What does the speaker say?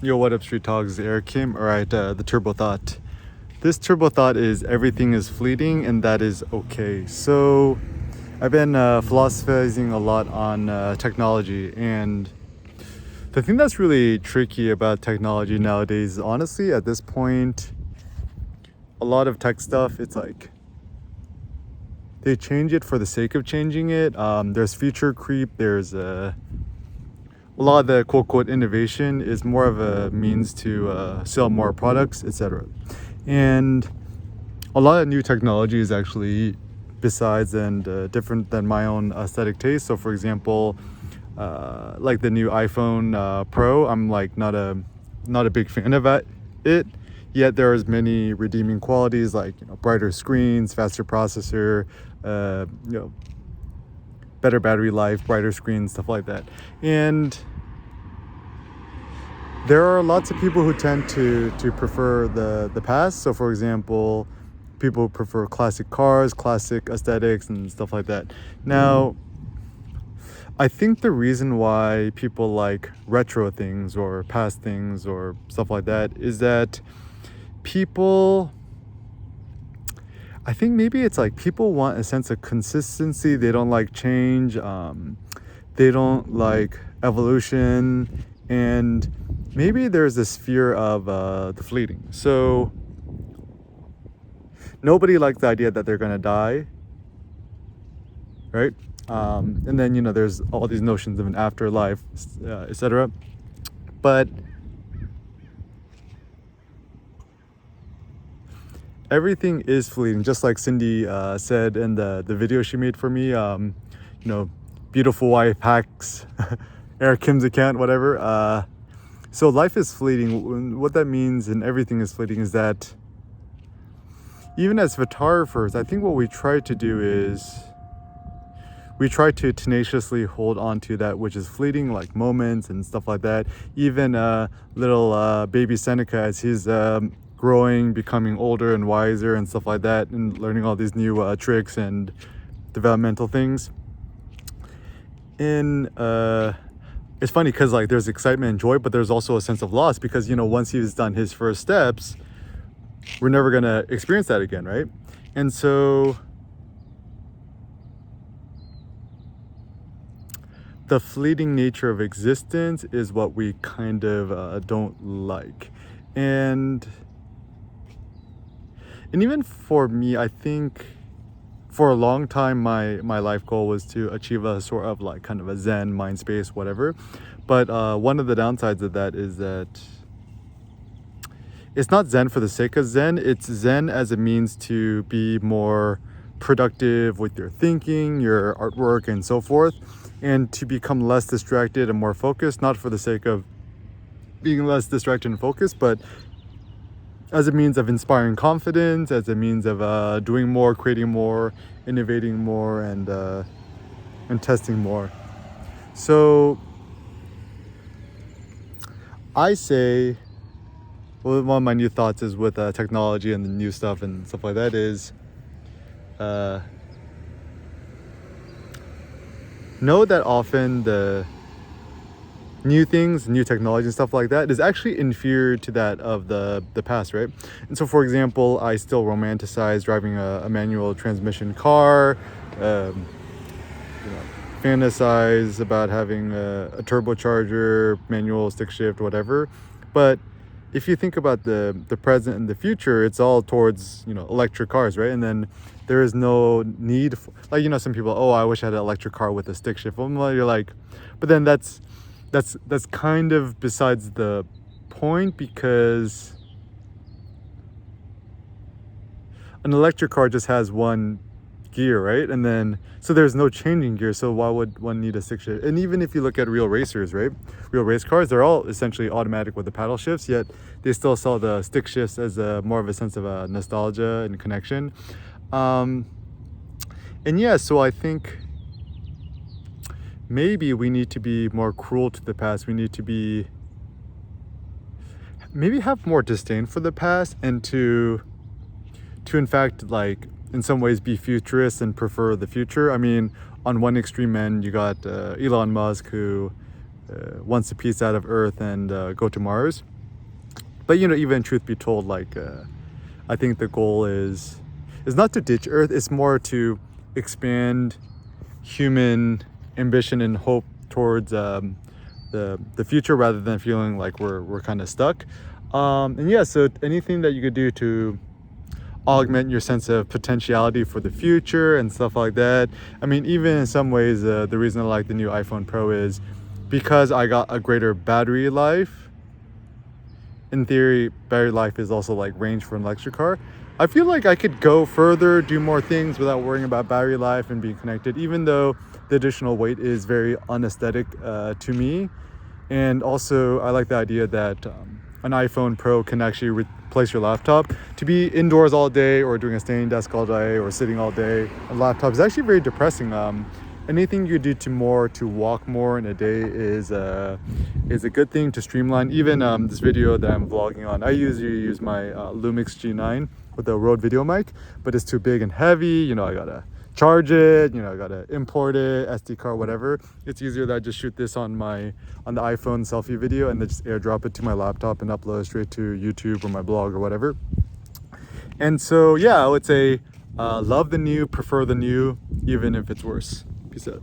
Yo, what up, Street Talks? Eric Kim. All right, the Turbo Thought. This Turbo Thought is everything is fleeting, and that is okay. So, I've been philosophizing a lot on technology, and the thing that's really tricky about technology nowadays, honestly, at this point, a lot of tech stuff, it's like they change it for the sake of changing it. There's feature creep. There's a lot of the quote unquote innovation is more of a means to sell more products, etc. And a lot of new technology is actually besides and different than my own aesthetic taste. So, for example, like the new iPhone Pro, I'm like not a big fan of it. Yet there's many redeeming qualities like brighter screens, faster processor, better battery life, brighter screens, stuff like that. And there are lots of people who tend to prefer the past. So, for example, people prefer classic cars, classic aesthetics, and stuff like that. Now, I think the reason why people like retro things or past things or stuff like that is that I think maybe it's like people want a sense of consistency. They don't like change. They don't like evolution. And maybe there's this fear of the fleeting. So nobody likes the idea that they're going to die, right? And then, there's all these notions of an afterlife, etc. But everything is fleeting, just like Cindy said in the video she made for me. Beautiful wife hacks, Eric Kim's account, whatever. So life is fleeting. What that means, and everything is fleeting, is that even as photographers, I think what we try to do is we try to tenaciously hold on to that which is fleeting, like moments and stuff like that. Even little baby Seneca, as he's growing, becoming older and wiser and stuff like that, and learning all these new tricks and developmental things. It's funny because like there's excitement and joy, but there's also a sense of loss because once he's done his first steps, we're never gonna experience that again, right? And so the fleeting nature of existence is what we kind of don't like. And even for me, I think for a long time, my life goal was to achieve a sort of like kind of a Zen mind space, whatever. But one of the downsides of that is that it's not Zen for the sake of Zen. It's Zen as a means to be more productive with your thinking, your artwork, and so forth, and to become less distracted and more focused, not for the sake of being less distracted and focused, but as a means of inspiring confidence, as a means of doing more, creating more, innovating more, and testing more. So I say, one of my new thoughts is with technology and the new stuff and stuff like that is know that often the new things, new technology and stuff like that is actually inferior to that of the past, right? And so, for example, I still romanticize driving a manual transmission car, fantasize about having a turbocharger, manual, stick shift, whatever. But if you think about the present and the future, it's all towards electric cars, right? And then there is no need for, like, some people, I wish I had an electric car with a stick shift. Well, you're like, but then that's kind of besides the point, because an electric car just has one gear, right? And then so there's no changing gear, so why would one need a stick shift? And even if you look at real racers, right, real race cars, they're all essentially automatic with the paddle shifts, yet they still sell the stick shifts as more of a sense of nostalgia and connection. And yeah, so I think maybe we need to be more cruel to the past. We need to maybe have more disdain for the past, and to in fact, like, in some ways be futurists and prefer the future. I mean, on one extreme end, you got Elon Musk, who wants a piece out of Earth and go to Mars. But even truth be told, like I think the goal is not to ditch Earth. It's more to expand human ambition and hope towards the future, rather than feeling like we're kind of stuck. And yeah, so anything that you could do to augment your sense of potentiality for the future and stuff like that. I mean, even in some ways, the reason I like the new iPhone Pro is because I got a greater battery life. In theory, battery life is also like range for an electric car. I feel like I could go further, do more things without worrying about battery life and being connected, even though the additional weight is very unaesthetic to me. And also, I like the idea that an iPhone Pro can actually replace your laptop. To be indoors all day or doing a standing desk all day or sitting all day, a laptop is actually very depressing. Anything you do to walk more in a day is a good thing to streamline. Even this video that I'm vlogging on, I usually use my Lumix G9 with the Rode video mic, but it's too big and heavy. I gotta charge it, I gotta import it, SD card, whatever. It's easier that I just shoot this on the iPhone selfie video and then just airdrop it to my laptop and upload it straight to YouTube or my blog or whatever. And so yeah, I would say love the new, prefer the new, even if it's worse. Peace out.